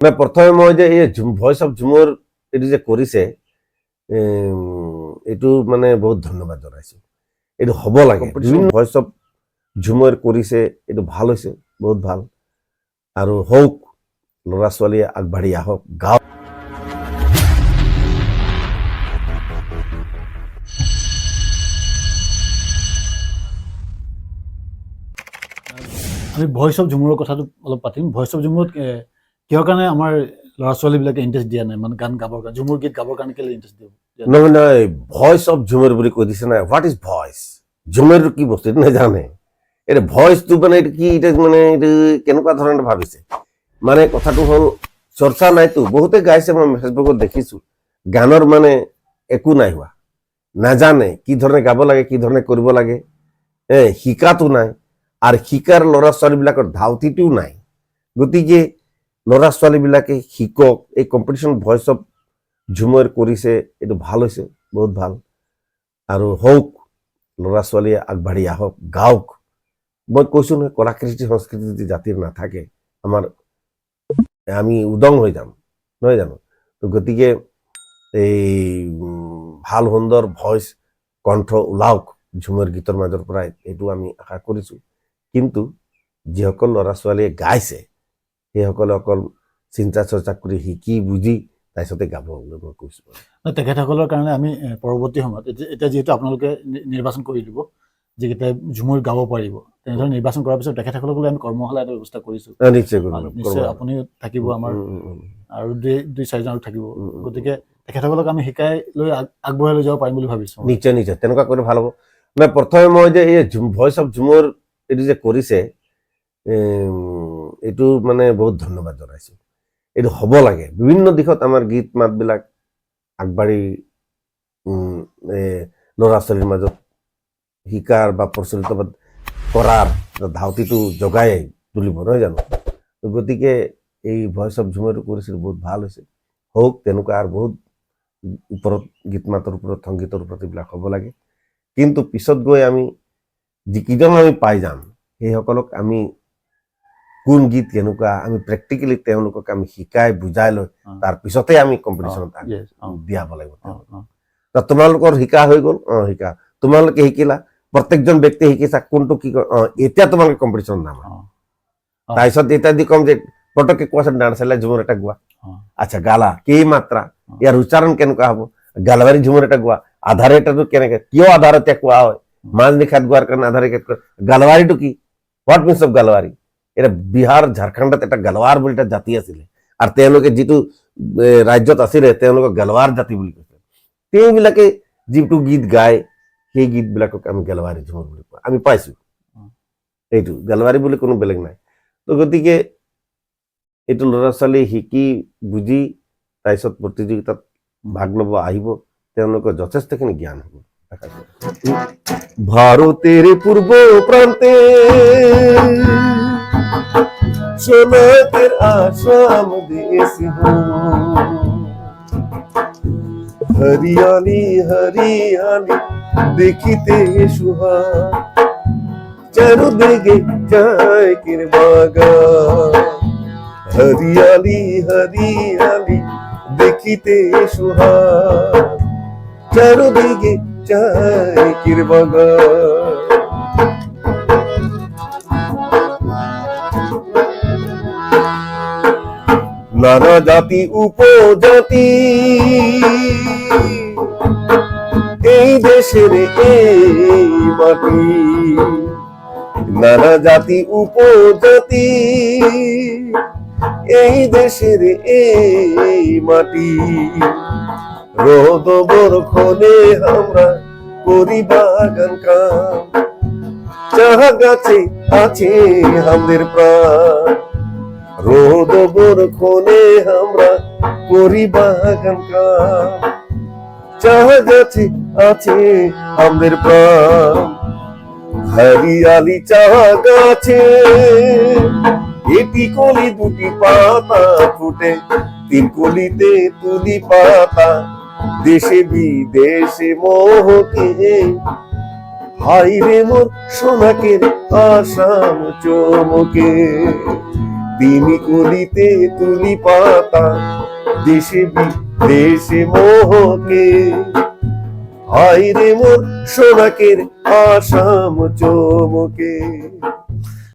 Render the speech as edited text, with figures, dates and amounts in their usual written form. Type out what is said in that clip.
মানে প্ৰথমে মই যে এই ভয়েস অফ ঝুমৰ এইটো যে কৰিছে এইটো মানে বহুত ধন্যবাদ জনাইছো। এইটো হ'ব লাগে, ভয়েস অফ ঝুমৰ কৰিছে, এইটো ভাল হৈছে, বহুত ভাল। আৰু হওক, ল'ৰা ছোৱালীয়ে আগবাঢ়ি আহক, গাঁও আমি ভয়েস অফ ঝুমুৰৰ কথাটো অলপ পাতিম। ভয়েস অফ ঝুমুৰত কিহৰ কাৰণে আমাৰ ল'ৰা ছোৱালীবিলাকে ইণ্টাৰেষ্ট দিয়া নাই, মানে গান গাবৰ কাৰণে, ঝুমুৰ গীত গাবৰ কাৰণে কেলে ইণ্টাৰেষ্ট দিব? নহয় নহয়, ভয়েস অফ ঝুমৰ বুলি কৈ দিছে না। What is voice? ঝুমৰ কি বস্তু এইটো নাজানে। এটা ভয়েসটো মানে এইটো কি, এটা মানে এইটো কেনেকুৱা ধৰণে ভাবিছে। মানে কথাটো হ'ল চৰ্চা নাইতো, বহুতে গাইছে, মই ফেচবুকত দেখিছো, গানৰ মানে একো নাই হোৱা, নাজানে কি ধৰণে গাব লাগে, কি ধৰণে কৰিব লাগে, শিকাটো নাই। আৰু শিকাৰ ল'ৰা ছোৱালীবিলাকৰ ধাউতিটোও নাই। গতিকে ল'ৰা ছোৱালীবিলাকে শিকক, এই কম্পিটিশ্যন ভয়েস অফ ঝুমৰ কৰিছে, এইটো ভাল হৈছে, বহুত ভাল। আৰু হওক, ল'ৰা ছোৱালীয়ে আগবাঢ়ি আহক, গাওক। মই কৈছো নহয়, কলাকৃষ্টি সংস্কৃতি যদি জাতিৰ নাথাকে, আমি উদং হৈ যাম, নহয় জানো? তো গতিকে এই ভাল সুন্দৰ ভইচ কণ্ঠ ওলাওক ঝুমৰ গীতৰ মাজৰ পৰা, এইটো আমি আশা কৰিছো। কিন্তু যিসকল ল'ৰা ছোৱালীয়ে গাইছে, সেইসকলে অকল চিন্তা চৰ্চা কৰি শিকি বুজি তাৰপিছতে গাব বুলি মই কৈছো। তেখেতসকলৰ কাৰণে আমি পৰৱৰ্তী সময়ত, এতিয়া যিহেতু আপোনালোকে নিৰ্বাচন কৰি দিব, যিকেইটা ঝুমুৰ গাব পাৰিব, তেনেধৰণে নিৰ্বাচন কৰাৰ পিছত তেখেতসকলক আমি কৰ্মশালা এটা ব্যৱস্থা কৰিছো। নিশ্চয় আপুনিও থাকিব আমাৰ, আৰু দুই চাৰিজন থাকিব। গতিকে তেখেতসকলক আমি শিকাই লৈ আগবঢ়াই লৈ যাব পাৰিম বুলি ভাবিছো। নিশ্চয় নিশ্চয়, তেনেকুৱা কৰি ভাল হ'ব। মানে প্ৰথমে মই যে এই ভয়েস অফ ঝুমৰ এইটো যে কৰিছে, এইটো মানে বহুত ধন্যবাদ জনাইছো। এইটো হ'ব লাগে, বিভিন্ন দিশত আমাৰ গীত মাতবিলাক আগবাঢ়ি ল'ৰা ছোৱালীৰ মাজত শিকাৰ বা প্ৰচলিত কৰাৰ ধাউতিটো জগাই তুলিব, নহয় জানো? গতিকে এই ভয়েস অফ ঝুমৰটো কৰিছিল, বহুত ভাল হৈছে। হওক, তেনেকুৱা আৰু বহুত ওপৰত গীত মাতৰ ওপৰত, সংগীতৰ ওপৰত এইবিলাক হ'ব লাগে। কিন্তু পিছত গৈ আমি যিকেইজন আমি পাই যাম, সেইসকলক আমি কোন গীত কেনেকুৱা, আমি প্ৰেক্টিকেলি তেওঁলোকক আমি শিকাই বুজাই লৈ তাৰপিছতে আমি কম্পিটিশ্যনত দিয়াব লাগিব। তোমালোকৰ শিকা হৈ গ'ল, শিকা, তোমালোকে শিকিলা, প্ৰত্যেকজন ব্যক্তিয়ে শিকিছা, কোনটো কি কয়, এতিয়া তোমালোকে কম্পিটিশ্যনত নামা। তাৰপিছত এতিয়া দি কম যে পটককে কোৱাচোন, ডান্স চাইলে ঝুমুৰ এটা গোৱা। আচ্ছা, গালা, কি মাত্ৰা, ইয়াৰ উচ্চাৰণ কেনেকুৱা হ'ব, গালবাৰী ঝুমুৰ এটা গোৱা, আধাৰে এটাটো কেনেকে, কিয় আধাৰতে কোৱা হয়, মাজ নিশাত গোৱাৰ কাৰণে আধাৰে গালৱাৰীটো কি, হোৱাট মিনছ অফ গালৱাৰী? এটা বিহাৰ ঝাৰখণ্ডত এটা গালৱাৰ বুলি এটা জাতি আছিলে, আৰু তেওঁলোকে যিটো ৰাজ্যত আছিলে, তেওঁলোকক গালৱাৰ জাতি বুলি কৈছিলে। তেওঁবিলাকে যিটো গীত গায়, সেই গীতবিলাকক আমি গালৱাৰী ঝুমুৰ বুলি কোৱা আমি পাইছো। এইটো গালৱাৰী বুলি কোনো বেলেগ নাই। তো গতিকে এইটো ল'ৰা ছোৱালী শিকি বুজি তাৰপিছত প্ৰতিযোগিতাত ভাগ ল'ব আহিব, তেওঁলোকৰ যথেষ্টখিনি জ্ঞান হ'ব। ভারতের পূর্ব প্রান্তে সোনাতের আসাম দেশ হরিয়ালি হরিয়ালি দেখিতে সুহাগ, চারদিকে চায়ের বাগান। হরিয়ালি হরিয়ালি দেখিতে সুহাগ, চারদিকে চায়ের বাগান। নানা জাতি উপজাতি এই দেশের এই মাটি, নানা জাতি উপজাতি এই দেশের এই মাটি। রোদ বরখনে আমরা করি বাগান কাম, চা গাছে আছে আমাদের প্রাণ। রোদ বরখনে আমরা করি বাগান কাম, চা গাছে আছে আমাদের প্রাণ। হরিয়ালি চা গাছে একটি কলি দুটি পাতা ফুটে, তিন কলিতে তুলি পাতা দেশে বিদেশে মোহকে। হাই রে মোর সোনাকের আসাম চমকে, দিনই কলিতে তুলি পাতা দেশে বিদেশে মোহকে হায় রে মোর সোনাকের আসাম চমকে